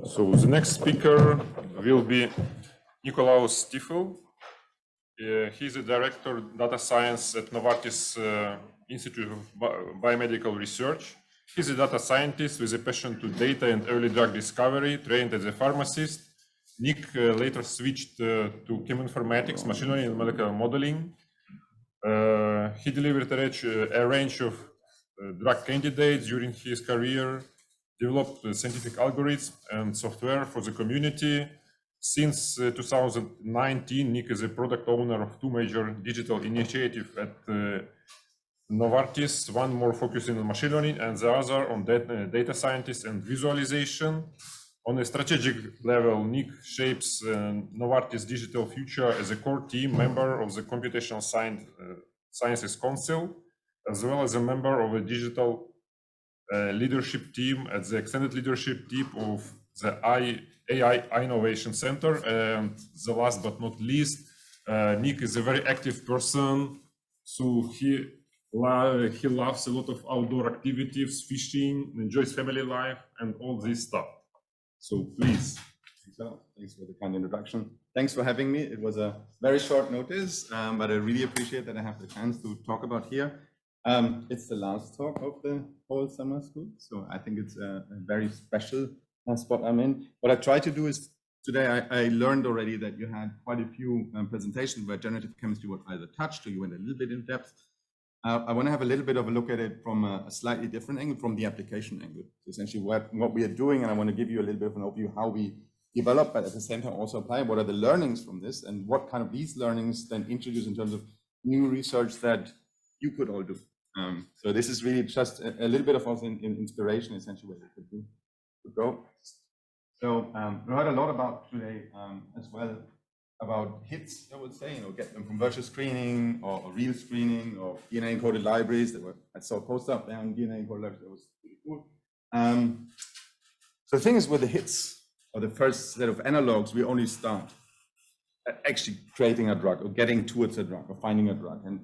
So the next speaker will be Nikolaus Tiffel. He's a director of data science at Novartis Institute of Biomedical Research. He's a data scientist with a passion to data and early drug discovery, trained as a pharmacist. Nick later switched to Chemoinformatics, machine learning and molecular modeling. He delivered a range of drug candidates during his career, developed scientific algorithms and software for the community. Since 2019, Nick is a product owner of two major digital initiatives at Novartis, one more focusing on machine learning and the other on data scientists and visualization. On a strategic level, Nick shapes Novartis' digital future as a core team member of the Computational Sciences Council, as well as a member of a digital leadership team at the extended leadership team of the AI Innovation Center. And the last but not least, Nick is a very active person, so he loves a lot of outdoor activities, fishing, enjoys family life, and all this stuff. So please. Thanks for the kind introduction. Thanks for having me. It was a very short notice, but I really appreciate that I have the chance to talk about here. It's the last talk of the whole summer school, so I think it's a very special spot I'm in. What I try to do is, today I learned already that you had quite a few presentations where generative chemistry was either touched or you went a little bit in depth. I want to have a little bit of a look at it from a slightly different angle, from the application angle. So essentially what we are doing, and I want to give you a little bit of an overview how we develop, but at the same time also apply what are the learnings from this and what kind of these learnings then introduce in terms of new research that you could all do. So this is really just a little bit of also in inspiration, essentially, where we could go. So we heard a lot about today as well about hits, I would say, get them from virtual screening or real screening or DNA encoded libraries. I saw a post up there on DNA encoded libraries. That was pretty cool. So the thing is with the hits or the first set of analogs, we only start actually creating a drug or getting towards a drug or finding a drug. And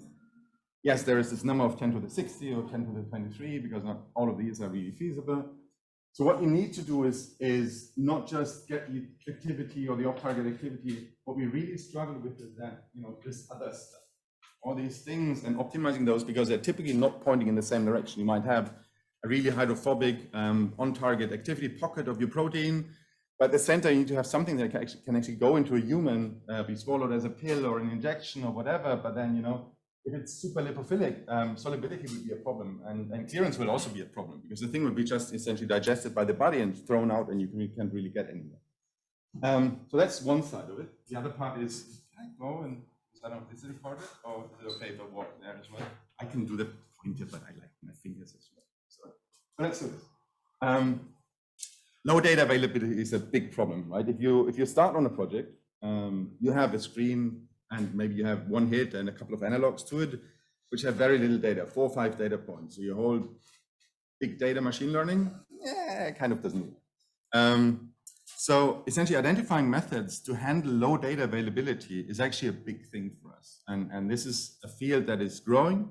yes, there is this number of 10 to the 60 or 10 to the 23 because not all of these are really feasible. So what you need to do is not just get the activity or the off-target activity. What we really struggle with is that, this other stuff, all these things, and optimizing those because they're typically not pointing in the same direction. You might have a really hydrophobic on-target activity pocket of your protein, but at the center you need to have something that can actually go into a human, be swallowed as a pill or an injection or whatever. But then, if it's super lipophilic, solubility would be a problem, and clearance will also be a problem because the thing would be just essentially digested by the body and thrown out, and you can't really get anywhere. So that's one side of it. The other part is, can I go and I don't know, is it recorded or is it okay if I walk there as well? I can do the pointer, but I like my fingers as well. So let's do this. Low data availability is a big problem, right? If you start on a project, you have a screen. And maybe you have one hit and a couple of analogs to it, which have very little data, 4 or 5 data points. So your whole big data machine learning, kind of doesn't work. So essentially identifying methods to handle low data availability is actually a big thing for us. And this is a field that is growing.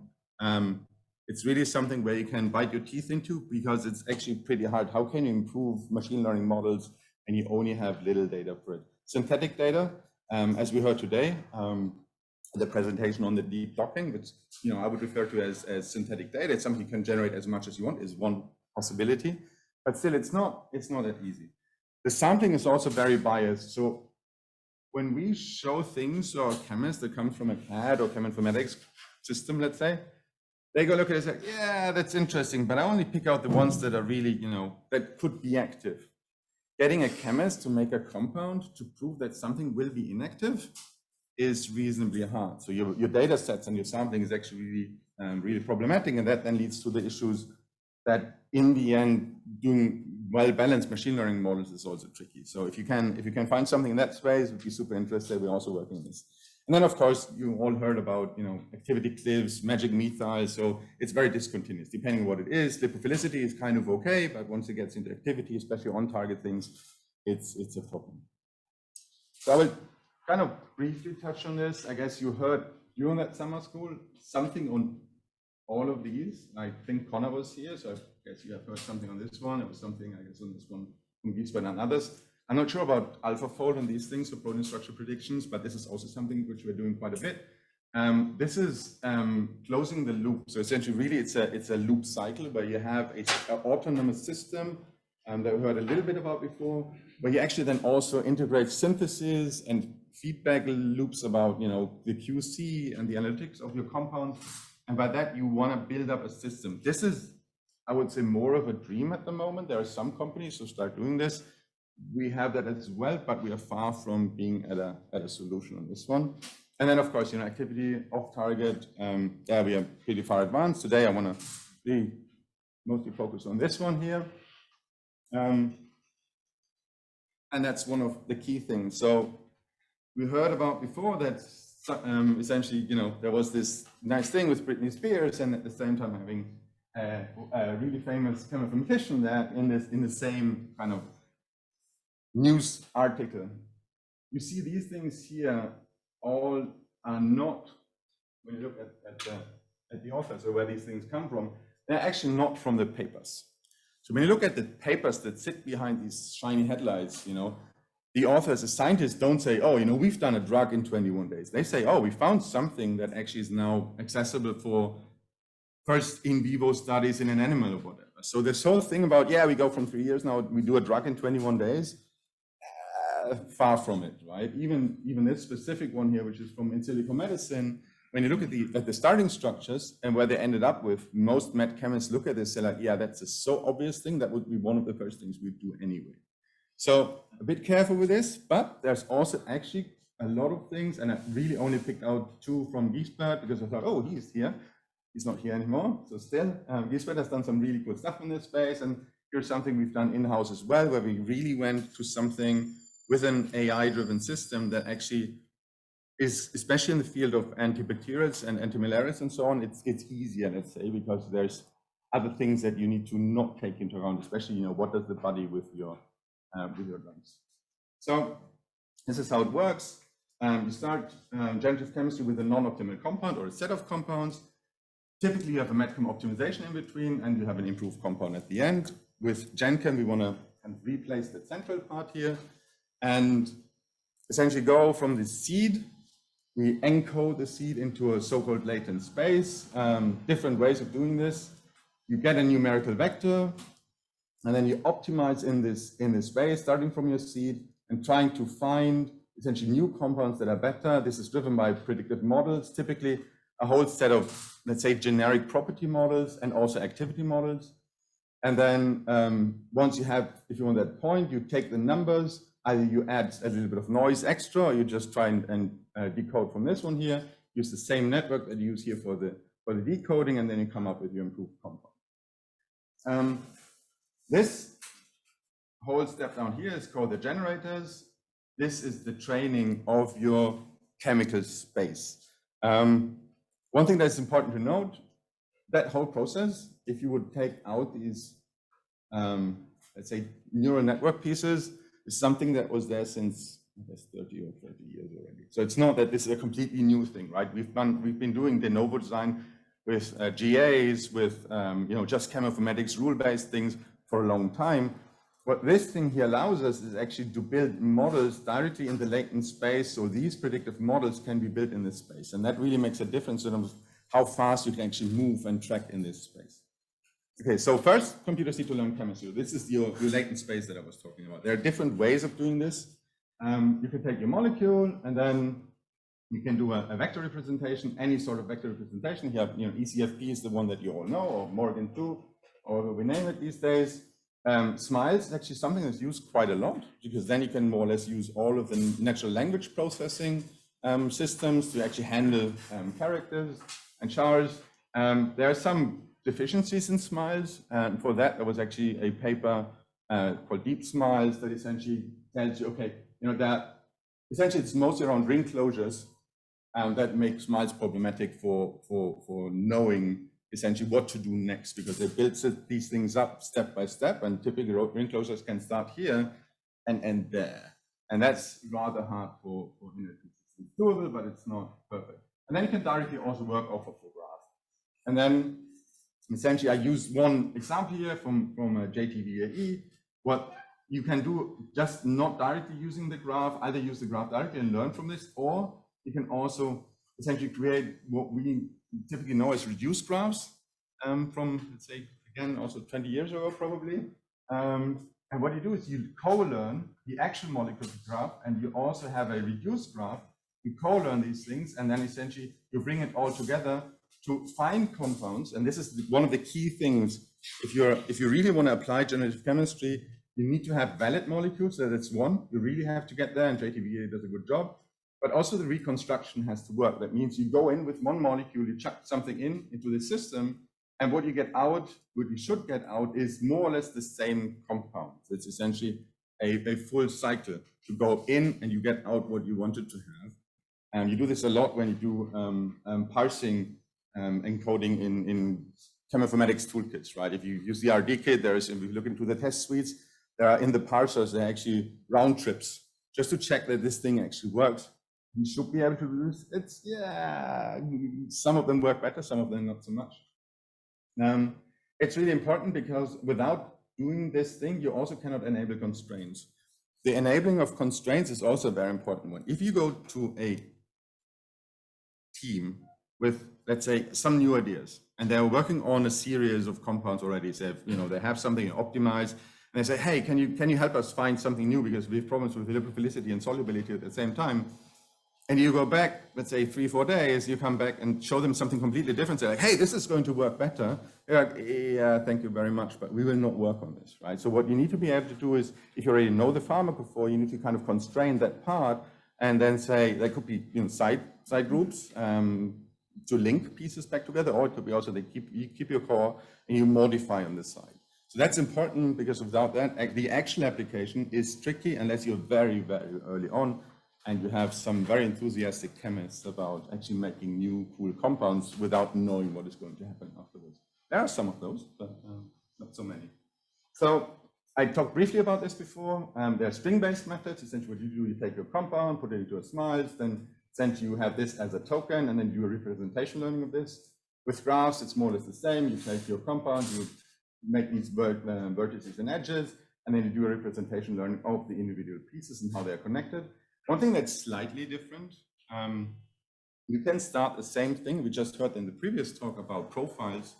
It's really something where you can bite your teeth into because it's actually pretty hard. How can you improve machine learning models and you only have little data for it? Synthetic data, as we heard today, the presentation on the deep docking, which I would refer to as synthetic data. It's something you can generate as much as you want, is one possibility, but still it's not that easy. The sampling is also very biased. So when we show things to our chemists that come from a CAD or chemoinformatics system, let's say, they go look at it and say, yeah, that's interesting, but I only pick out the ones that are really, that could be active. Getting a chemist to make a compound to prove that something will be inactive is reasonably hard. So your data sets and your sampling is actually really problematic, and that then leads to the issues that in the end doing well-balanced machine learning models is also tricky. So if you can find something in that space, we'd be super interested. We're also working on this. And then of course you all heard about activity cliffs, magic methyl. So it's very discontinuous depending on what it is. Lipophilicity is kind of okay, but once it gets into activity, especially on target things, it's a problem. So I will kind of briefly touch on this. I guess you heard during that summer school something on all of these. I think Connor was here, so I guess you have heard something on this one. It was something I guess on this one Giesbert and others. I'm not sure about AlphaFold and these things, so protein structure predictions, but this is also something which we're doing quite a bit. This is closing the loop. So essentially, really, it's a loop cycle where you have an autonomous system that we heard a little bit about before, where you actually then also integrate synthesis and feedback loops about, the QC and the analytics of your compound. And by that, you want to build up a system. This is, I would say, more of a dream at the moment. There are some companies who start doing this. We have that as well, but we are far from being at a solution on this one. And then, of course, activity off target. Yeah, we are pretty far advanced. Today, I want to be mostly focus on this one here. And that's one of the key things. So we heard about before that essentially, there was this nice thing with Britney Spears, and at the same time having a really famous chemoinformatician that in the same kind of news article. You see these things here all are not, when you look at the authors or where these things come from, they're actually not from the papers. So when you look at the papers that sit behind these shiny headlights, the authors, the scientists don't say, oh, we've done a drug in 21 days. They say, oh, we found something that actually is now accessible for first in vivo studies in an animal or whatever. So this whole thing about, yeah, we go from 3 years now, we do a drug in 21 days, far from it, right? Even this specific one here, which is from in silico medicine, when you look at the starting structures and where they ended up with, most med chemists look at this, they're like, yeah, that's a so obvious thing, that would be one of the first things we'd do anyway. So a bit careful with this, but there's also actually a lot of things, and I really only picked out 2 from Giesbert because I thought, oh, he's here. He's not here anymore. So still, Giesbert has done some really cool stuff in this space, and here's something we've done in-house as well, where we really went to something with an AI-driven system that actually is, especially in the field of antibacterials and antimalarials and so on, it's easier, let's say, because there's other things that you need to not take into account, especially, what does the body with your drugs. So this is how it works. You start generative chemistry with a non-optimal compound or a set of compounds. Typically, you have a medchem optimization in between, and you have an improved compound at the end. With GenChem, we want to replace the central part here and essentially go from the seed. We encode the seed into a so-called latent space. Different ways of doing this. You get a numerical vector, and then you optimize in this space, starting from your seed and trying to find essentially new compounds that are better. This is driven by predictive models, typically a whole set of, let's say, generic property models and also activity models. And then once you have, if you want that point, you take the numbers, either you add a little bit of noise extra, or you just try and decode from this one here, use the same network that you use here for the decoding, and then you come up with your improved compound. This whole step down here is called the generators. This is the training of your chemical space. One thing that's important to note, that whole process, if you would take out these, let's say, neural network pieces, is something that was there since, I guess, 30 or 30 years already. So it's not that this is a completely new thing, right? We've been doing de novo design with GAs, with just chemoinformatics, rule-based things for a long time. What this thing here allows us is actually to build models directly in the latent space, so these predictive models can be built in this space. And that really makes a difference in terms of how fast you can actually move and track in this space. Okay, so first, computers need to learn chemistry. This is your latent space that I was talking about. There are different ways of doing this. You can take your molecule, and then you can do a vector representation, any sort of vector representation. Here, ECFP is the one that you all know, or Morgan 2, or whatever we name it these days. Smiles is actually something that's used quite a lot, because then you can more or less use all of the natural language processing systems to actually handle characters and chars. There are some deficiencies in smiles, and for that there was actually a paper called Deep Smiles that essentially tells you, okay, that essentially it's mostly around ring closures that make smiles problematic for knowing essentially what to do next, because they build these things up step by step, and typically ring closures can start here and end there. And that's rather hard for it's doable, but it's not perfect. And then you can directly also work off of the graph. And then essentially I used one example here from JTVAE. What you can do just not directly using the graph, either use the graph directly and learn from this, or you can also essentially create what we typically know as reduced graphs from, let's say, again, also 20 years ago, probably. And what you do is you co-learn the actual molecular graph, and you also have a reduced graph. You co-learn these things, and then essentially you bring it all together to find compounds. And this is one of the key things. If you really want to apply generative chemistry, you need to have valid molecules. So that's one. You really have to get there, and JTVA does a good job. But also the reconstruction has to work. That means you go in with one molecule, you chuck something into the system, and what you get out, what you should get out, is more or less the same compound. So it's essentially a full cycle to go in and you get out what you wanted to have. And you do this a lot when you do parsing encoding in Chemoinformatics toolkits, right? If you use the RD kit, if you look into the test suites, there are in the parsers, there are actually round trips just to check that this thing actually works. You should be able to do this. Some of them work better, some of them not so much. It's really important because without doing this thing, you also cannot enable constraints. The enabling of constraints is also a very important one. If you go to a team with, let's say, some new ideas, and they're working on a series of compounds already, so they have something optimized, and they say, hey, can you help us find something new because we have problems with lipophilicity and solubility at the same time. And you go back, let's say 3-4 days, you come back and show them something completely different. They're like, hey, this is going to work better. They're like, yeah, thank you very much, but we will not work on this, right? So what you need to be able to do is, if you already know the pharmacophore, you need to kind of constrain that part and then say, there could be side groups to link pieces back together, or it could be also you keep your core and you modify on this side. So that's important because without that, the actual application is tricky unless you're very, very early on. And you have some very enthusiastic chemists about actually making new cool compounds without knowing what is going to happen afterwards. There are some of those, but not so many. So I talked briefly about this before. There are string-based methods. Essentially what you do, you take your compound, put it into a SMILES, then essentially you have this as a token, and then do a representation learning of this. With graphs, it's more or less the same. You take your compound, you make these vertices and edges, and then you do a representation learning of the individual pieces and how they're connected. One thing that's slightly different, you can start the same thing. We just heard in the previous talk about profiles,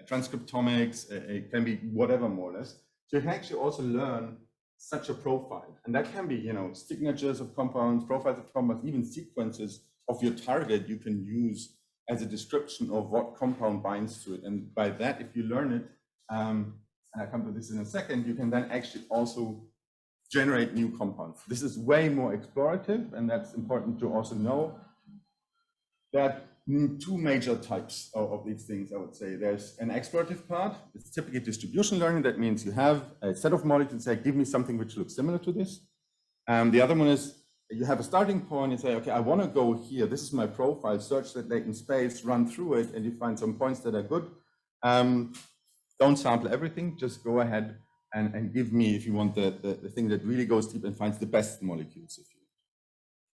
transcriptomics, it can be whatever more or less. So you can actually also learn such a profile. And that can be, signatures of compounds, profiles of compounds, even sequences of your target you can use as a description of what compound binds to it. And by that, if you learn it, and I'll come to this in a second, you can then actually also generate new compounds. This is way more explorative, and that's important to also know. There are two major types of these things, I would say. There's an explorative part. It's typically distribution learning. That means you have a set of molecules, say, give me something which looks similar to this. The other one is you have a starting point and say, okay, I want to go here. This is my profile, search that latent space, run through it, and you find some points that are good. Don't sample everything, just go ahead and give me, if you want, the thing that really goes deep and finds the best molecules.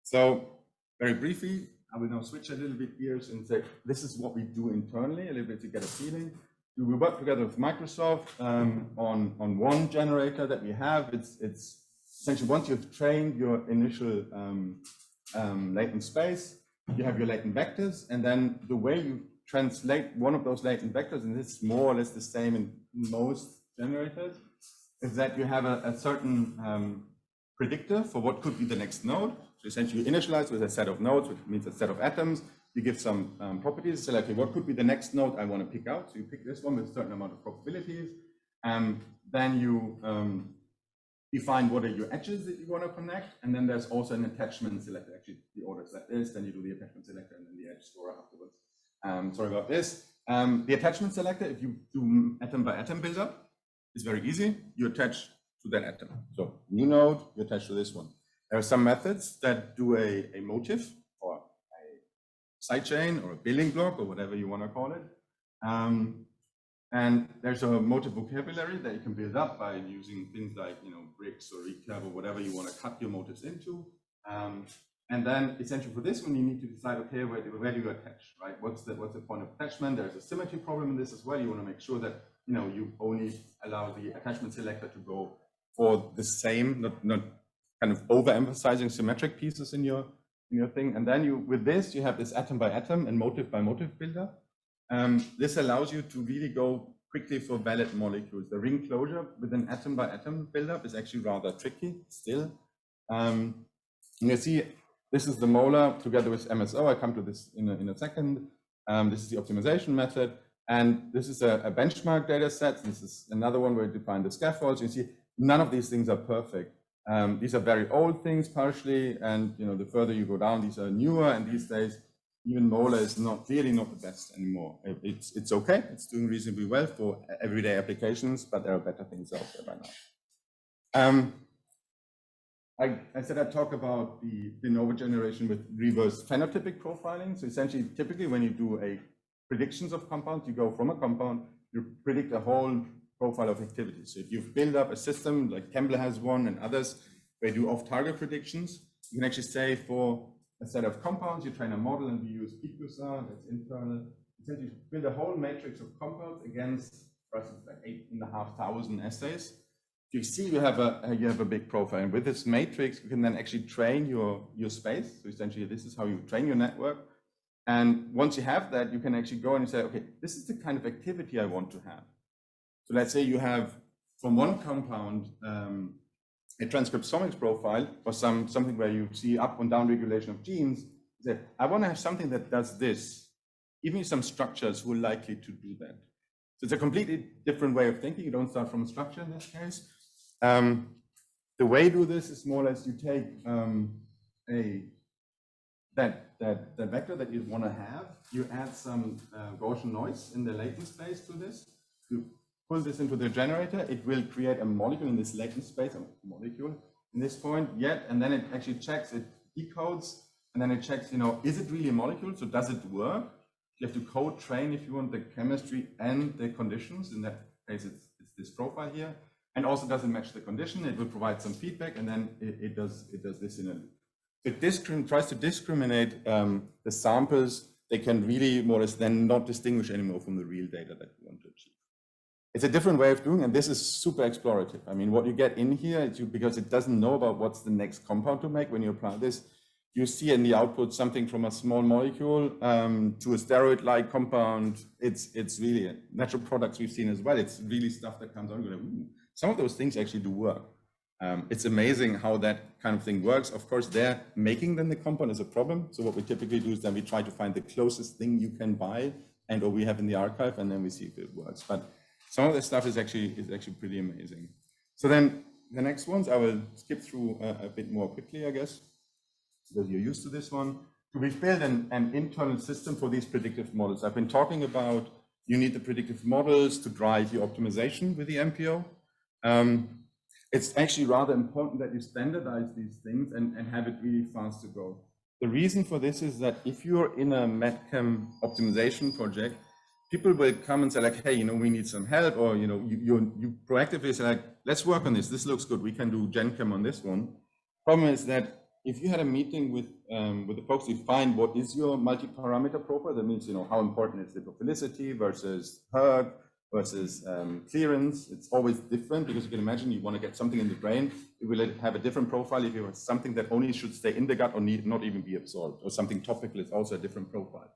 So very briefly, I will now switch a little bit gears and say, this is what we do internally, a little bit to get a feeling. We work together with Microsoft on one generator that we have. It's essentially once you've trained your initial latent space, you have your latent vectors, and then the way you translate one of those latent vectors, and this is more or less the same in most generators, is that you have a certain predictor for what could be the next node. So essentially you initialize with a set of nodes, which means a set of atoms. You give some properties, say, okay, what could be the next node I want to pick out? So you pick this one with a certain amount of probabilities. Then you define what are your edges that you want to connect. And then there's also an attachment selector. Actually, the order is like this, then you do the attachment selector and then the edge scorer afterwards. Sorry about this. The attachment selector, if you do atom by atom build up, is very easy. You attach to that atom. So new node, you attach to this one. There are some methods that do a motif or a sidechain or a building block or whatever you want to call it. And there's a motif vocabulary that you can build up by using things like bricks or recurve or whatever you want to cut your motifs into. And then essentially for this one, you need to decide, okay, where do you attach, right? What's the point of attachment? There's a symmetry problem in this as well. You want to make sure that you only allow the attachment selector to go for the same, not kind of overemphasizing symmetric pieces in your thing. And then you, with this, you have this atom by atom and motive by motive builder. This allows you to really go quickly for valid molecules. The ring closure with an atom by atom buildup is actually rather tricky still. You see, this is the molar together with MSO. I come to this in a second. This is the optimization method. And this is a benchmark data set. This is another one where you define the scaffolds. You see, none of these things are perfect. These are very old things partially. And the further you go down, these are newer. And these days, even molar is clearly not the best anymore. It's okay. It's doing reasonably well for everyday applications, but there are better things out there by now. I said I'd talk about the de novo generation with reverse phenotypic profiling. So essentially, typically when you do a predictions of compounds, you go from a compound, you predict a whole profile of activity. So if you've built up a system like Campbell has one and others, where you do off-target predictions, you can actually say for a set of compounds, you train a model and we use PQSAR, that's internal. Essentially build a whole matrix of compounds against, for instance, like 8,500 assays. You see you have a big profile, and with this matrix you can then actually train your space. So essentially this is how you train your network. And once you have that, you can actually go and say, okay, this is the kind of activity I want to have. So let's say you have from one compound a transcriptomics profile or something where you see up and down regulation of genes. You say, I want to have something that does this. Even some structures who are likely to do that. So it's a completely different way of thinking. You don't start from a structure in this case. The way you do this is more or less you take that vector that you want to have, you add some Gaussian noise in the latent space to this. You pull this into the generator, it will create a molecule in this latent space, a molecule in this point, and then it actually checks, it decodes, and then it checks, is it really a molecule? So does it work? You have to code train if you want the chemistry and the conditions. In that case, it's this profile here. And also doesn't match the condition. It will provide some feedback, and then it does this in a loop. It tries to discriminate the samples. They can really more or less then not distinguish anymore from the real data that you want to achieve. It's a different way of doing, and this is super explorative. I mean, what you get in here, because it doesn't know about what's the next compound to make when you apply this, you see in the output something from a small molecule to a steroid-like compound. It's really natural products we've seen as well. It's really stuff that comes out. Some of those things actually do work. It's amazing how that kind of thing works. Of course, they're making them the compound is a problem. So what we typically do is then we try to find the closest thing you can buy or we have in the archive, and then we see if it works. But some of this stuff is actually pretty amazing. So then the next ones, I will skip through a bit more quickly, I guess, because you're used to this one. So we've built an internal system for these predictive models. I've been talking about you need the predictive models to drive your optimization with the MPO. It's actually rather important that you standardize these things and have it really fast to go. The reason for this is that if you're in a MedChem optimization project, people will come and say like, hey, we need some help, or you proactively say like, let's work on this. This looks good. We can do GenChem on this one. Problem is that if you had a meeting with the folks, you find what is your multi-parameter profile. That means how important is lipophilicity versus hERG versus clearance. It's always different because you can imagine you want to get something in the brain. It will have a different profile if you have something that only should stay in the gut or not even be absorbed, or something topical is also a different profile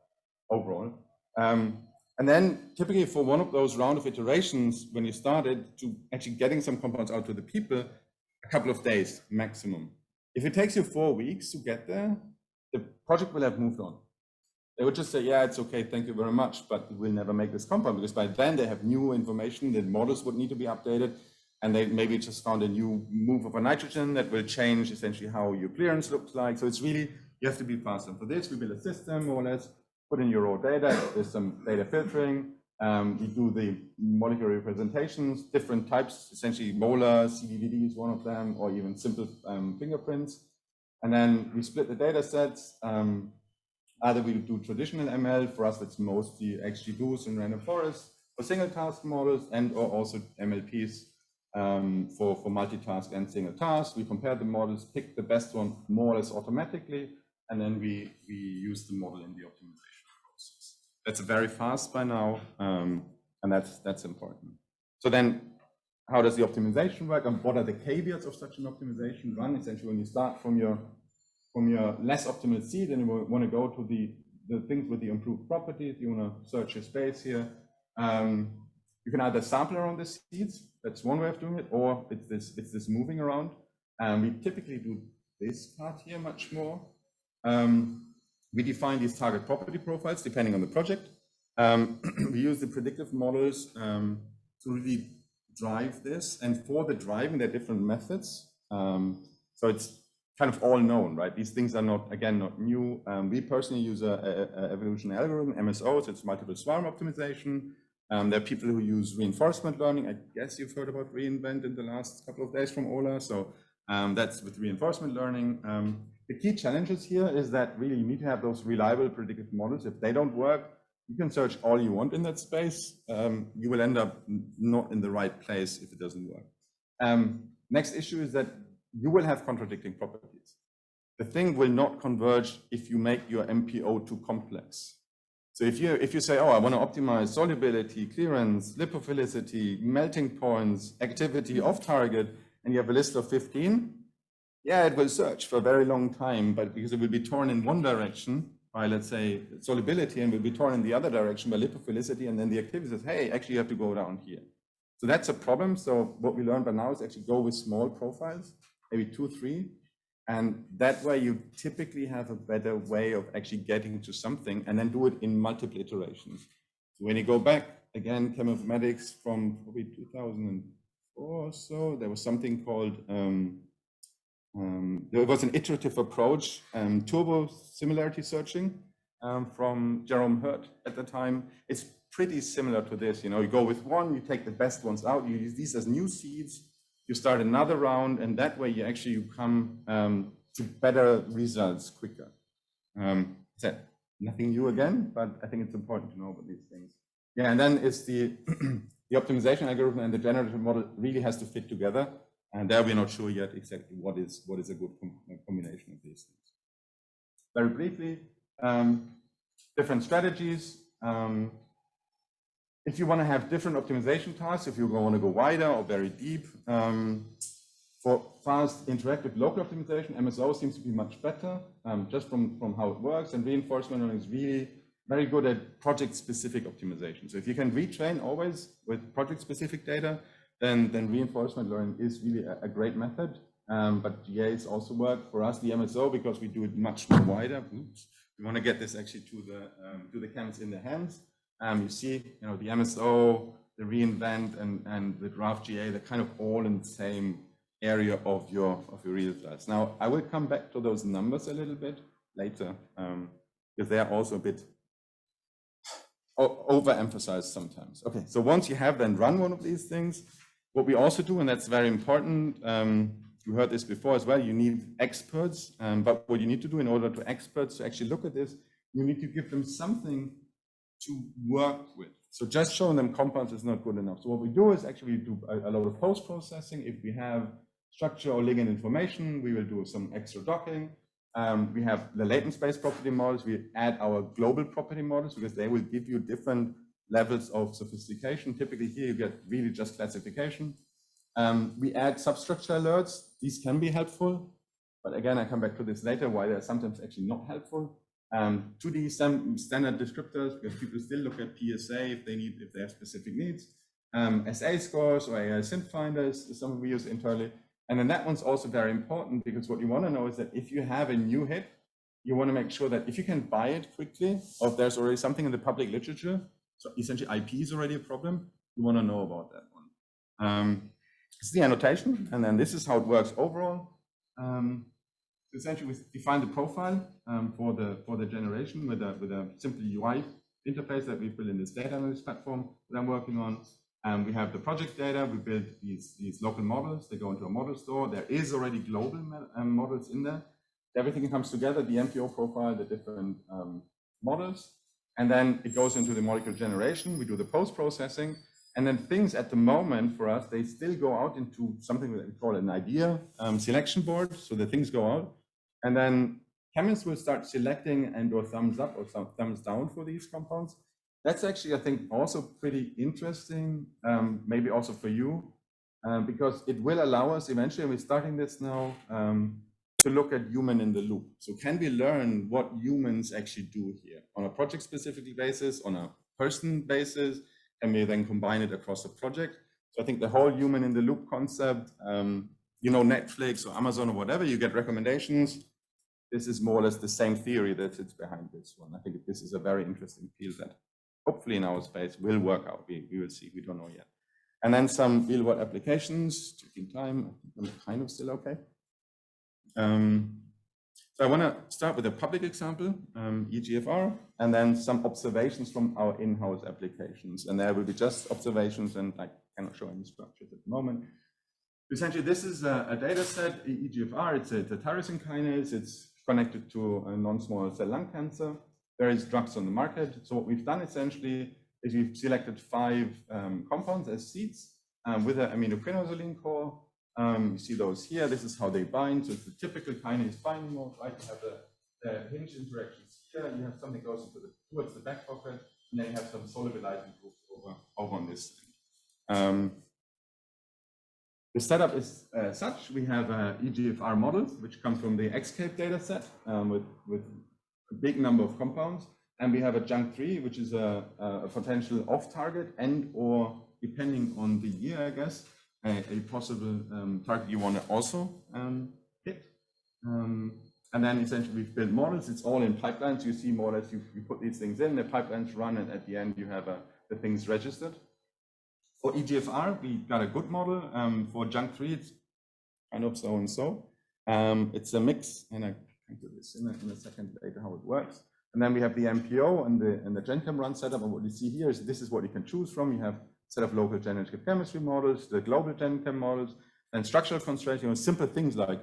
overall. And then typically for one of those round of iterations, when you started to actually getting some compounds out to the people, a couple of days maximum. If it takes you 4 weeks to get there, the project will have moved on. They would just say, yeah, it's okay, thank you very much, but we'll never make this compound, because by then they have new information, the models would need to be updated, and they maybe just found a new move of a nitrogen that will change essentially how your clearance looks like. So it's really, you have to be fast. And for this, we build a system, more or less, put in your raw data, there's some data filtering, we do the molecular representations, different types, essentially molar, CDVD is one of them, or even simple fingerprints. And then we split the data sets. Either we do traditional ML, for us it's mostly XGBoost and random forest, for single task models, or also MLPs for multitask and single task. We compare the models, pick the best one more or less automatically, and then we use the model in the optimization process. That's very fast by now, and that's important. So then how does the optimization work, and what are the caveats of such an optimization run? Essentially, when you start from your less optimal seed and you want to go to the things with the improved properties, you want to search your space here. You can either sample around the seeds, that's one way of doing it, or it's this moving around. We typically do this part here much more. We define these target property profiles depending on the project. We use the predictive models to really drive this, and for the driving, there are different methods. So it's kind of all known, right? These things are not, again, not new. We personally use a evolution algorithm, MSO, so it's multiple swarm optimization. There are people who use reinforcement learning. I guess you've heard about reInvent in the last couple of days from Ola. So that's with reinforcement learning. The key challenges here is that really you need to have those reliable predictive models. If they don't work, you can search all you want in that space. You will end up not in the right place if it doesn't work. Next issue is that you will have contradicting properties. The thing will not converge if you make your MPO too complex. So if you say, oh, I want to optimize solubility, clearance, lipophilicity, melting points, activity off target, and you have a list of 15, yeah, it will search for a very long time, but because it will be torn in one direction by, let's say, solubility, and will be torn in the other direction by lipophilicity, and then the activity says, hey, actually you have to go down here. So that's a problem. So what we learned by now is actually go with small profiles, maybe 2, 3, and that way you typically have a better way of actually getting to something, and then do it in multiple iterations. So when you go back, again, Chemoinformatics from probably 2004 or so, there was something called, there was an iterative approach, turbo similarity searching from Jerome Hurt at the time. It's pretty similar to this. You know, you go with one, you take the best ones out, you use these as new seeds, you start another round, and that way you come to better results quicker. So nothing new again, but I think it's important to know about these things. Yeah, and then it's the optimization algorithm and the generative model really has to fit together. And there we're not sure yet exactly what is a good combination of these things. Very briefly, different strategies. If you want to have different optimization tasks, if you want to go wider or very deep, for fast interactive local optimization, MSO seems to be much better, just from how it works. And reinforcement learning is really very good at project-specific optimization. So if you can retrain always with project-specific data, then reinforcement learning is really a great method. But GAs also work for us, the MSO, because we do it much more wider. Oops. We want to get this actually to the chemists in the hands. You see, you know, the MSO, the reInvent, and the draft GA, they're kind of all in the same area of your real class. Now, I will come back to those numbers a little bit later, because they are also a bit overemphasized sometimes. Okay, so once you have then run one of these things, what we also do, and that's very important, you heard this before as well, you need experts, but what you need to do in order to experts to actually look at this, you need to give them something to work with. So just showing them compounds is not good enough. So what we do is actually do a lot of post-processing. If we have structure or ligand information, we will do some extra docking. We have the latent space property models. We add our global property models because they will give you different levels of sophistication. Typically here you get really just classification. We add substructure alerts. These can be helpful, but again, I come back to this later, why they're sometimes actually not helpful. 2D standard descriptors, because people still look at PSA if they have specific needs. SA scores or AI synth finders is something we use internally. And then that one's also very important because what you want to know is that if you have a new hit, you want to make sure that if you can buy it quickly, or if there's already something in the public literature, so essentially IP is already a problem, you want to know about that one. It's the annotation, and then this is how it works overall. Essentially, we define the profile for the generation with a simple UI interface that we built in this data analysis platform that I'm working on. We have the project data. We build these local models. They go into a model store. There is already global models in there. Everything comes together, the MPO profile, the different models, and then it goes into the molecule generation. We do the post-processing, and then things at the moment for us, they still go out into something that we call an idea selection board. So the things go out, and then chemists will start selecting and or thumbs up or thumbs down for these compounds. That's actually, I think, also pretty interesting, maybe also for you. because it will allow us eventually, we're starting this now, to look at human in the loop. So can we learn what humans actually do here on a project specific basis, on a person basis, and we then combine it across a project? So I think the whole human in the loop concept, you know, Netflix or Amazon or whatever, you get recommendations. This is more or less the same theory that sits behind this one. I think this is a very interesting field that hopefully in our space will work out. We will see, we don't know yet. And then some real world applications, taking time, I'm kind of still okay. So I want to start with a public example, EGFR, and then some observations from our in-house applications. And there will be just observations, and I cannot show any structures at the moment. Essentially, this is a data set, EGFR, it's a tyrosine kinase, it's connected to a non-small cell lung cancer. There is drugs on the market. So what we've done essentially is we've selected 5 compounds as seeds with an aminoquinozoline core. You see those here. This is how they bind. So it's the typical kinase binding mode, right? You have the hinge interactions here. You have something goes towards the back pocket, and then you have some solubilizing groups over on this thing. The setup is such. We have EGFR models, which come from the XCape data set with a big number of compounds. And we have a JUNK3, which is a potential off-target and or, depending on the year, I guess, a possible target you want to also hit. And then essentially we've built models. It's all in pipelines. You see more or less you put these things in, the pipelines run, and at the end you have the things registered. For EGFR, we got a good model. For JUNK3, it's kind of so and so. It's a mix, and I can do this in a second later how it works. And then we have the MPO and the GenChem run setup. And what you see here is this is what you can choose from. You have a set of local generative chemistry models, the global GenChem models, and structural constraints. You know, simple things like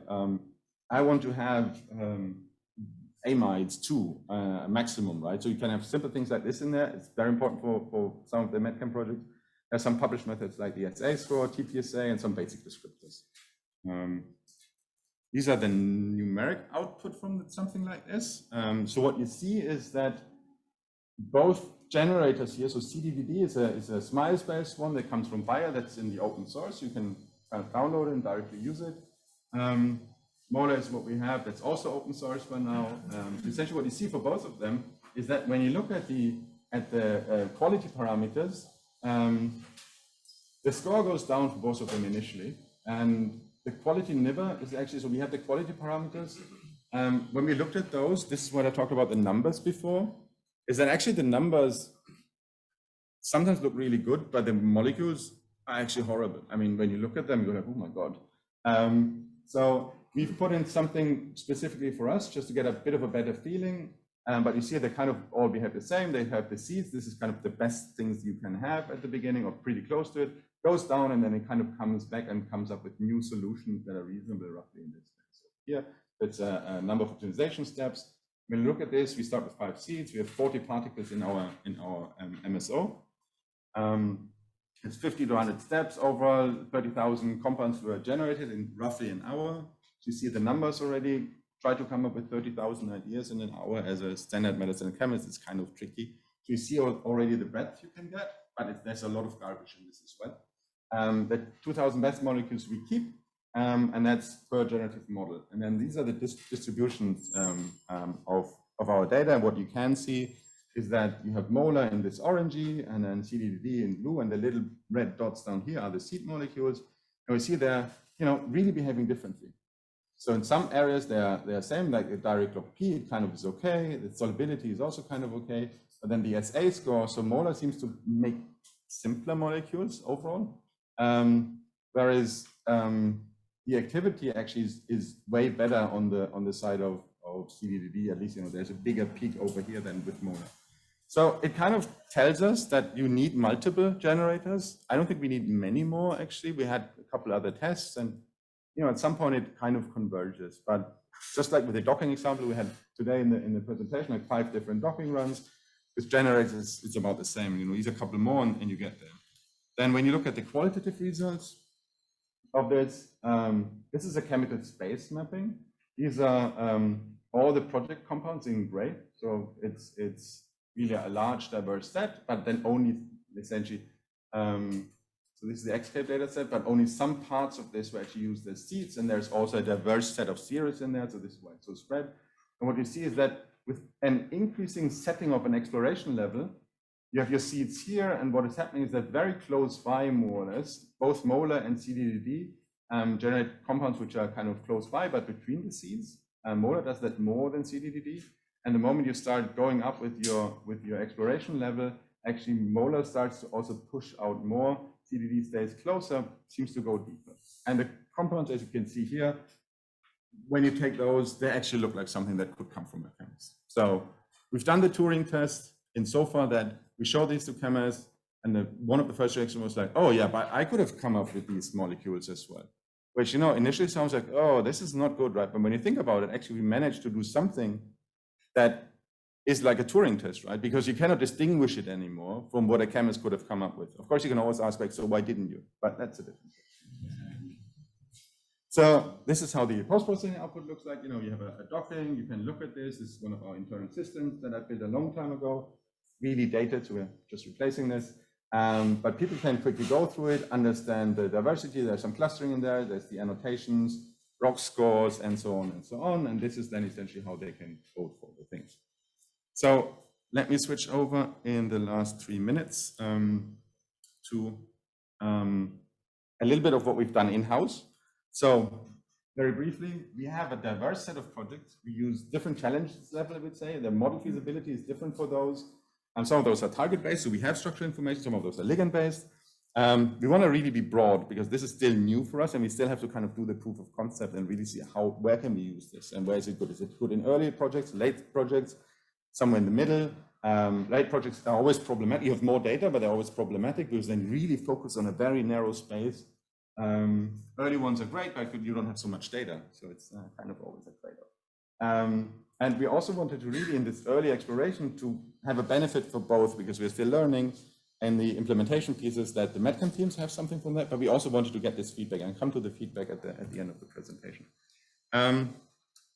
I want to have amides too, maximum, right? So you can have simple things like this in there. It's very important for some of the MedChem projects. There's some published methods like the SA score, TPSA, and some basic descriptors. These are the numeric output from something like this. So what you see is that both generators here, so CDVD is a SMILES-based one that comes from Bayer, that's in the open source. You can kind of download it and directly use it. More or less what we have that's also open source for now. Essentially what you see for both of them is that when you look at the quality parameters, the score goes down for both of them initially, and the quality never is actually, so we have the quality parameters. When we looked at those, this is what I talked about the numbers before, is that actually the numbers sometimes look really good, but the molecules are actually horrible. I mean, when you look at them, you're like, oh my God. So we've put in something specifically for us just to get a bit of a better feeling. But you see they kind of all behave the same. They have the seeds. This is kind of the best things you can have at the beginning or pretty close to it. Goes down and then it kind of comes back and comes up with new solutions that are reasonable roughly in this space. So here, it's a number of optimization steps. When we look at this, we start with 5 seeds. We have 40 particles in our MSO. It's 50 to 100 steps overall. 30,000 compounds were generated in roughly an hour. So you see the numbers already. Try to come up with 30,000 ideas in an hour as a standard medicine chemist. It's kind of tricky. So you see already the breadth you can get, but there's a lot of garbage in this as well. The 2,000 best molecules we keep, and that's per generative model. And then these are the distributions of our data. What you can see is that you have molar in this orangey, and then CDDD in blue, and the little red dots down here are the seed molecules. And we see they're, you know, really behaving differently. So in some areas they are same, like the direct log P, it kind of is okay. The solubility is also kind of okay. But then the SA score, so molar seems to make simpler molecules overall. Whereas the activity actually is way better on the side of CDDD, at least, you know, there's a bigger peak over here than with molar. So it kind of tells us that you need multiple generators. I don't think we need many more, actually. We had a couple other tests, and you know, at some point it kind of converges. But just like with the docking example we had today in the presentation, like 5 different docking runs, with generators, it's about the same. You know, use a couple more and you get there. Then when you look at the qualitative results of this, this is a chemical space mapping. These are all the project compounds in gray. So it's really a large diverse set, but then only essentially So this is the Xcape data set, but only some parts of this were actually used as seeds, and there's also a diverse set of series in there, so this is why it's so spread. And what you see is that with an increasing setting of an exploration level, you have your seeds here, and what is happening is that very close by, more or less, both molar and CDDD generate compounds which are kind of close by, but between the seeds. Molar does that more than CDDD. And the moment you start going up with your exploration level, actually molar starts to also push out more. CDD stays closer, seems to go deeper. And the compounds, as you can see here, when you take those, they actually look like something that could come from a chemist. So we've done the Turing test in so far that we show these to chemists, and one of the first reactions was like, oh yeah, but I could have come up with these molecules as well. Which, you know, initially sounds like, oh, this is not good, right? But when you think about it, actually we managed to do something that is like a Turing test, right? Because you cannot distinguish it anymore from what a chemist could have come up with. Of course, you can always ask, like, so why didn't you? But that's a different question. So this is how the post-processing output looks like. You know, you have a docking, you can look at this. This is one of our internal systems that I built a long time ago, really dated, so we're just replacing this. But people can quickly go through it, understand the diversity. There's some clustering in there. There's the annotations, ROC scores, and so on and so on. And this is then essentially how they can code for the things. So let me switch over in the last 3 minutes to a little bit of what we've done in-house. So very briefly, we have a diverse set of projects. We use different challenges level, I would say. The model feasibility is different for those. And some of those are target-based, so we have structural information. Some of those are ligand-based. We want to really be broad because this is still new for us, and we still have to kind of do the proof of concept and really see where can we use this and where is it good? Is it good in early projects, late projects, somewhere in the middle? Late projects are always problematic. You have more data, but they're always problematic because they really focus on a very narrow space. Early ones are great, but you don't have so much data, so it's kind of always a trade-off. And we also wanted to really, in this early exploration, to have a benefit for both, because we're still learning, and the implementation pieces that the Medchem teams have something from that, but we also wanted to get this feedback and come to the feedback at the end of the presentation.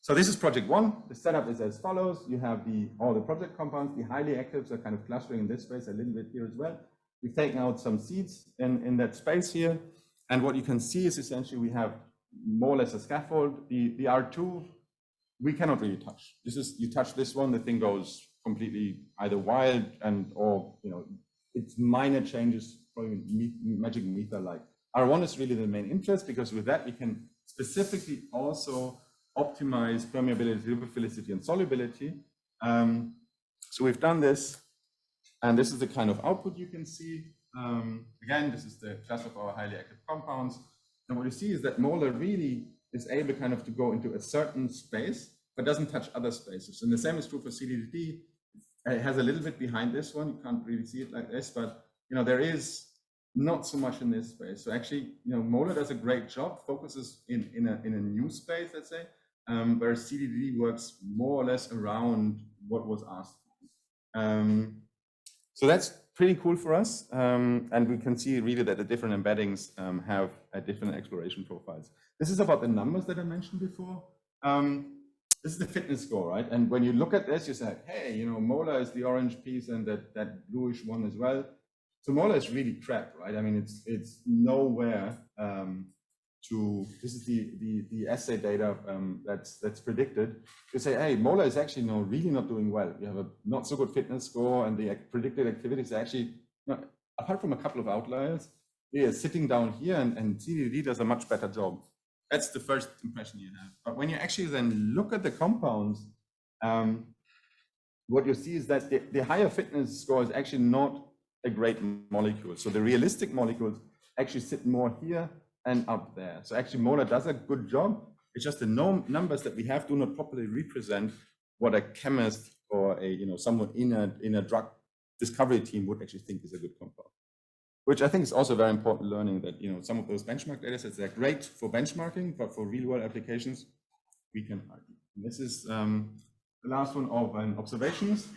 So this is project one. The setup is as follows. You have all the project compounds. The highly actives are kind of clustering in this space a little bit here as well. We've taken out some seeds in that space here. And what you can see is essentially we have more or less a scaffold. The R2, we cannot really touch. This is, you touch this one, the thing goes completely either wild or, you know, it's minor changes, probably magic meter-like. R1 is really the main interest, because with that we can specifically also optimize permeability, lipophilicity, and solubility. So we've done this, and this is the kind of output you can see. Again, this is the class of our highly active compounds. And what you see is that molar really is able kind of to go into a certain space, but doesn't touch other spaces. And the same is true for CDDD. It has a little bit behind this one. You can't really see it like this, but you know, there is not so much in this space. So actually, you know, molar does a great job, focuses in a new space, let's say, whereas CDDD works more or less around what was asked. So that's pretty cool for us. And we can see really that the different embeddings have different exploration profiles. This is about the numbers that I mentioned before. This is the fitness score, right? And when you look at this, you say, hey, you know, molar is the orange piece and that bluish one as well. So molar is really crap, right? I mean, it's nowhere this is the assay data that's predicted. You say, hey, molar is actually really not doing well. You have a not so good fitness score, and the predicted activity is actually, apart from a couple of outliers, they are sitting down here, and CDD does a much better job. That's the first impression you have. But when you actually then look at the compounds, what you see is that the higher fitness score is actually not a great molecule. So the realistic molecules actually sit more here and up there. So actually molar does a good job. It's just the numbers that we have do not properly represent what a chemist or someone in a drug discovery team would actually think is a good compound. Which I think is also very important learning, that some of those benchmark data sets, they're great for benchmarking, but for real world applications, we can argue. And this is the last one of observations.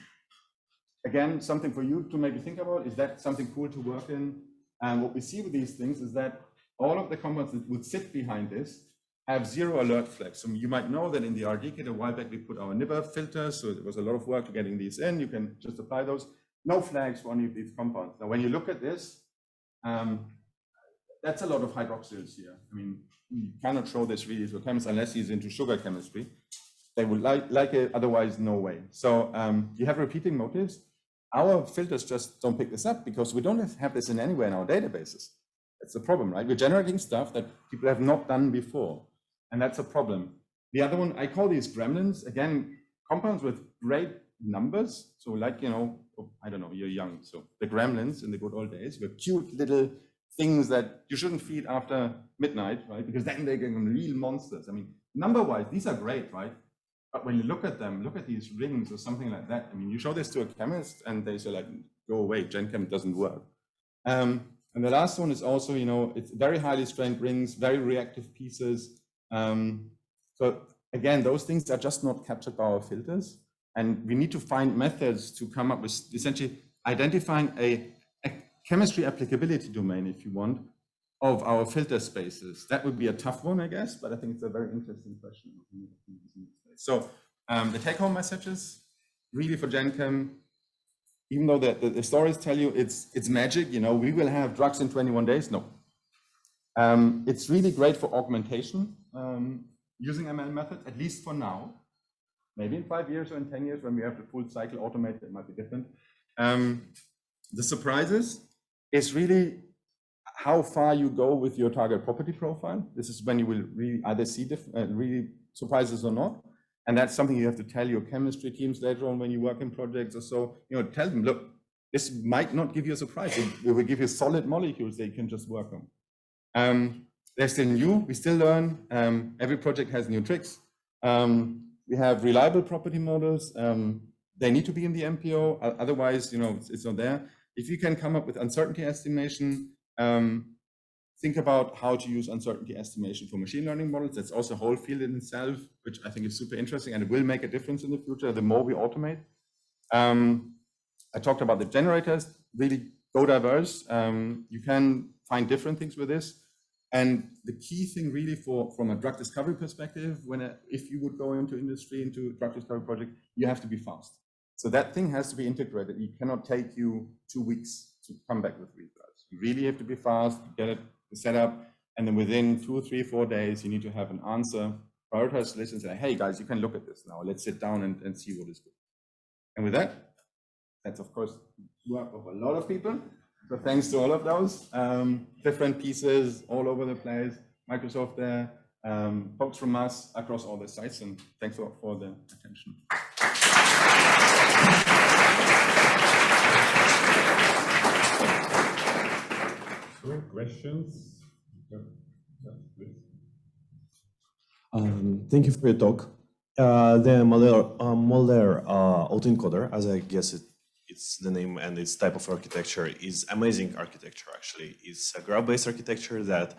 Again, something for you to maybe think about, is that something cool to work in? And what we see with these things is that all of the compounds that would sit behind this have 0 alert flags. So you might know that in the RD kit a while back we put our nibber filters, so there was a lot of work to getting these in. You can just apply those. No flags for any of these compounds. Now when you look at this, that's a lot of hydroxyls here. I mean, you cannot show this really to a chemist unless he's into sugar chemistry. They would like it, otherwise no way. So you have repeating motifs. Our filters just don't pick this up because we don't have this in anywhere in our databases. That's the problem, right? We're generating stuff that people have not done before, and that's a problem. The other one, I call these gremlins, again, compounds with great numbers. So like, you know, I don't know, you're young. So the gremlins in the good old days were cute little things that you shouldn't feed after midnight, right? Because then they become real monsters. I mean, number-wise, these are great, right? But when you look at them, look at these rings or something like that. I mean, you show this to a chemist and they say like, go away, GenChem doesn't work. And the last one is also, you know, it's very highly strained rings, very reactive pieces. So again, those things are just not captured by our filters. And we need to find methods to come up with essentially identifying a chemistry applicability domain, if you want, of our filter spaces. That would be a tough one, I guess, but I think it's a very interesting question. So the take-home messages, really for GenChem, even though the stories tell you it's magic, you know, we will have drugs in 21 days, no. It's really great for augmentation using ML methods, at least for now. Maybe in 5 years or in 10 years when we have the full cycle automated, it might be different. The surprises is really how far you go with your target property profile. This is when you will really either see really surprises or not. And that's something you have to tell your chemistry teams later on when you work in projects or so. You know, tell them, look, this might not give you a surprise. It will give you solid molecules that you can just work on. They're still new. We still learn. Every project has new tricks. We have reliable property models. They need to be in the MPO. Otherwise, you know, it's not there. If you can come up with uncertainty estimation, think about how to use uncertainty estimation for machine learning models. That's also a whole field in itself, which I think is super interesting, and it will make a difference in the future the more we automate. I talked about the generators, really go diverse. You can find different things with this. And the key thing really from a drug discovery perspective, if you would go into industry, into a drug discovery project, you have to be fast. So that thing has to be integrated. It cannot take you 2 weeks to come back with results. You really have to be fast, get it set up, and then within 2, 3, 4 days, you need to have an answer, prioritize list and say, hey guys, you can look at this now. Let's sit down and see what is good. And with that, that's of course work of a lot of people. So thanks to all of those, different pieces all over the place, Microsoft there, folks from us across all the sites, and thanks for the attention. Questions? Thank you for your talk. The Moller autoencoder, as I guess it's the name and its type of architecture, is amazing architecture. Actually, it's a graph-based architecture that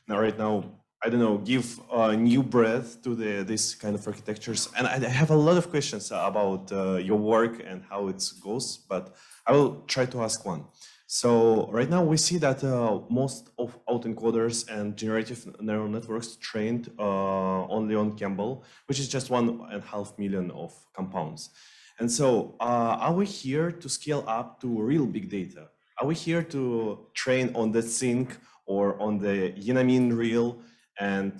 right now, I don't know, give new breath to this kind of architectures. And I have a lot of questions about your work and how it goes, but I will try to ask one. So right now we see that most of autoencoders and generative neural networks trained only on Campbell, which is just 1.5 million of compounds. And so are we here to scale up to real big data? Are we here to train on the sync or on the Yenamin real? And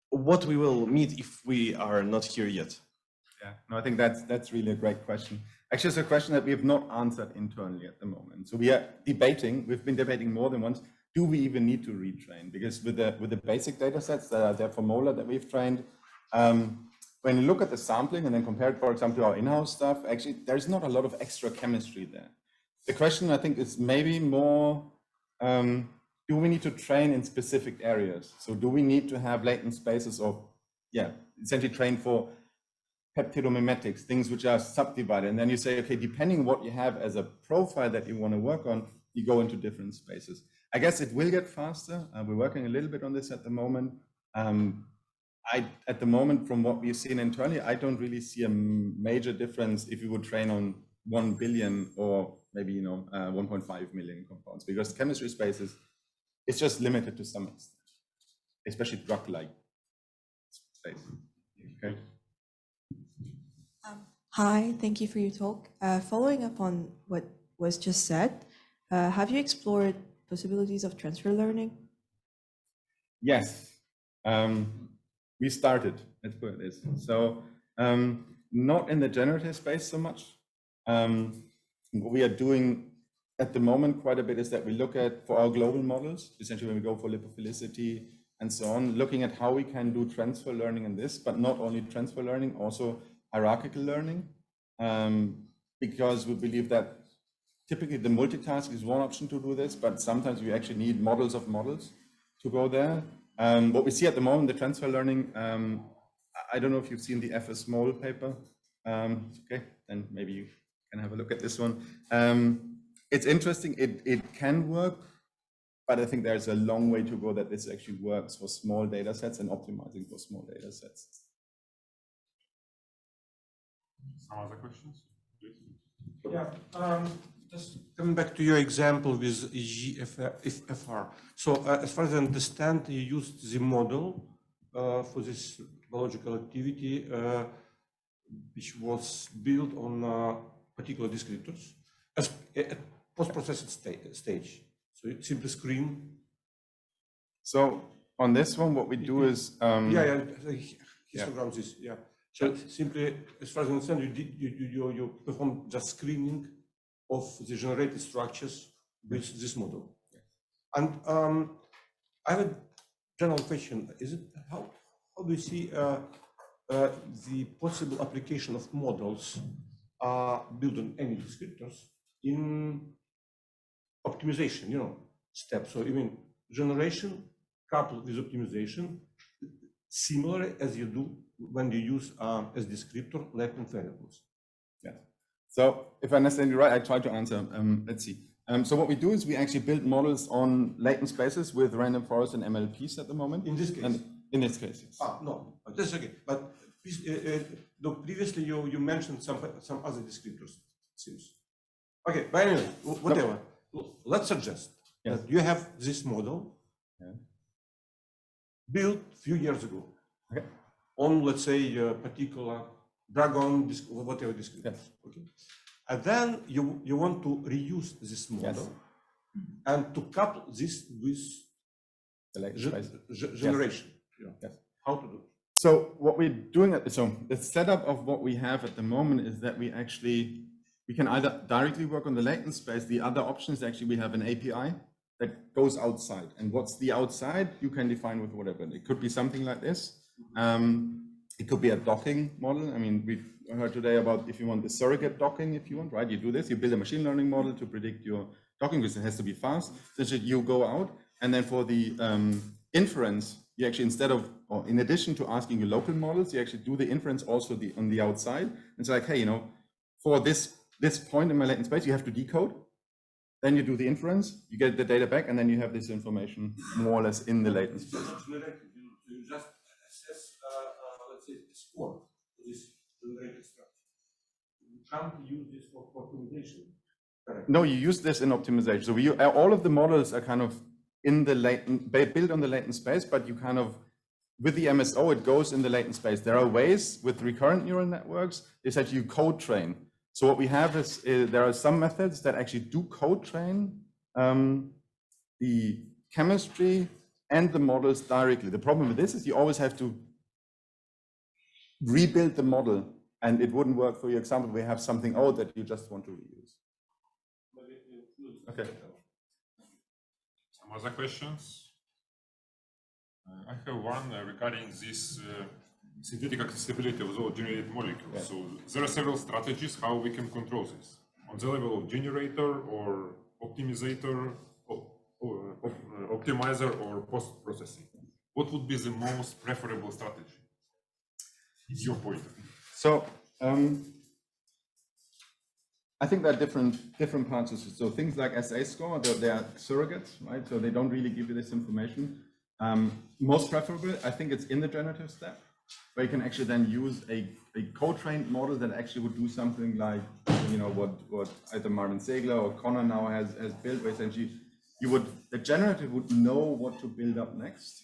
what we will meet if we are not here yet? Yeah, no, I think that's really a great question. Actually, it's a question that we have not answered internally at the moment. So we are debating, we've been debating more than once, do we even need to retrain? Because with the basic data sets that are there for Molar that we've trained, when you look at the sampling and then compare it, for example, to our in-house stuff, actually, there's not a lot of extra chemistry there. The question, I think, is maybe more, do we need to train in specific areas? So do we need to have latent spaces of, yeah, essentially train for peptidomimetics, things which are subdivided. And then you say, okay, depending on what you have as a profile that you want to work on, you go into different spaces. I guess it will get faster. We're working a little bit on this at the moment. At the moment, from what we've seen internally, I don't really see a major difference if you would train on 1 billion or maybe, 1.5 million compounds, because the chemistry spaces, it's just limited to some extent, especially drug-like space. Okay. Hi, thank you for your talk. Following up on what was just said, have you explored possibilities of transfer learning? Yes, we started, let's put it this. So not in the generative space so much. What we are doing at the moment quite a bit is that we look at, for our global models, essentially when we go for lipophilicity and so on, looking at how we can do transfer learning in this, but not only transfer learning, also hierarchical learning, because we believe that typically the multitask is one option to do this, but sometimes we actually need models of models to go there. What we see at the moment, the transfer learning, I don't know if you've seen the F.S. Small paper. Okay, then maybe you can have a look at this one. It's interesting, it can work, but I think there's a long way to go that this actually works for small data sets and optimizing for small data sets. Some other questions? Please. Yeah, just coming back to your example with GFR. So as far as I understand, you used the model for this biological activity, which was built on particular descriptors as at post-processing stage. So you simply screen. So on this one, what we do is Histograms this, yeah. So simply, as far as I understand, you perform just screening of the generated structures with this model. And I have a general question: is it how do you see the possible application of models built on any descriptors in optimization, steps? So even generation coupled with optimization, similar as you do when you use as descriptor latent variables. Yeah. So if I understand you right, I try to answer. Let's see. So what we do is we actually build models on latent spaces with random forest and MLPs at the moment. In this case? And in this case, yes. No, that's okay. But previously you mentioned some other descriptors, it seems. Okay, but anyway, whatever. No. Let's suggest that you have this model built a few years ago on, let's say, a particular dragon, whatever descriptor. Okay. And then you want to reuse this model and to couple this with the generation. Yes. How to do it? So what we're doing, so the setup of what we have at the moment is that we can either directly work on the latent space. The other option is actually we have an API that goes outside. And what's the outside, you can define with whatever. It could be something like this. It could be a docking model. I mean, we've heard today about if you want the surrogate docking, if you want, right? You do this, you build a machine learning model to predict your docking, because it has to be fast. So you go out, and then for the inference, you actually, instead of, or in addition to asking your local models, you actually do the inference also on the outside. It's like, hey, for this point in my latent space, you have to decode. Then you do the inference, you get the data back, and then you have this information more or less in the latent space. You just assess, let's say, the score for this generated structure. You can't use this for optimization. Correct. No, you use this in optimization. So all of the models are kind of in the latent, built on the latent space, but you kind of, with the MSO, it goes in the latent space. There are ways with recurrent neural networks is that you code train. So what we have is there are some methods that actually do code train the chemistry and the models directly. The problem with this is you always have to rebuild the model, and it wouldn't work for your example. We have something old that you just want to reuse. Okay. Some other questions? I have one regarding this synthetic accessibility of those generated molecules. Yeah. So there are several strategies how we can control this on the level of generator or optimizer or post-processing. What would be the most preferable strategy? Is your point of view? So I think there are different parts of it. So things like SA score, they are surrogates, right? So they don't really give you this information. Most preferable, I think it's in the generative step, where you can actually then use a co-trained model that actually would do something like, what either Martin Segler or Connor now has built, where essentially the generative would know what to build up next,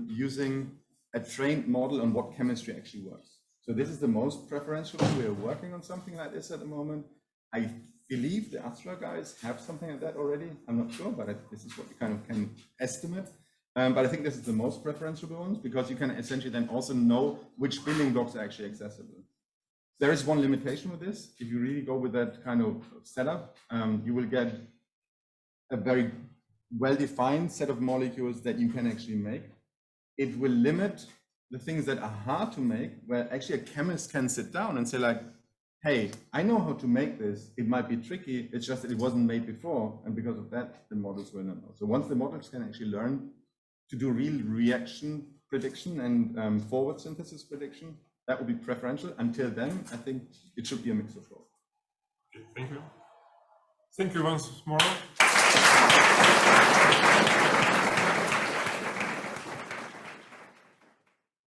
using a trained model on what chemistry actually works. So this is the most preferential. We are working on something like this at the moment. I believe the Astra guys have something like that already. I'm not sure, but this is what we kind of can estimate. But I think this is the most preferential ones because you can essentially then also know which building blocks are actually accessible. There is one limitation with this. If you really go with that kind of setup, you will get a very well-defined set of molecules that you can actually make. It will limit the things that are hard to make, where actually a chemist can sit down and say like, hey, I know how to make this. It might be tricky. It's just that it wasn't made before. And because of that, the models will not know. So once the models can actually learn to do real reaction prediction and forward synthesis prediction, that would be preferential. Until then, I think it should be a mix of both. Okay, thank you. Thank you once more.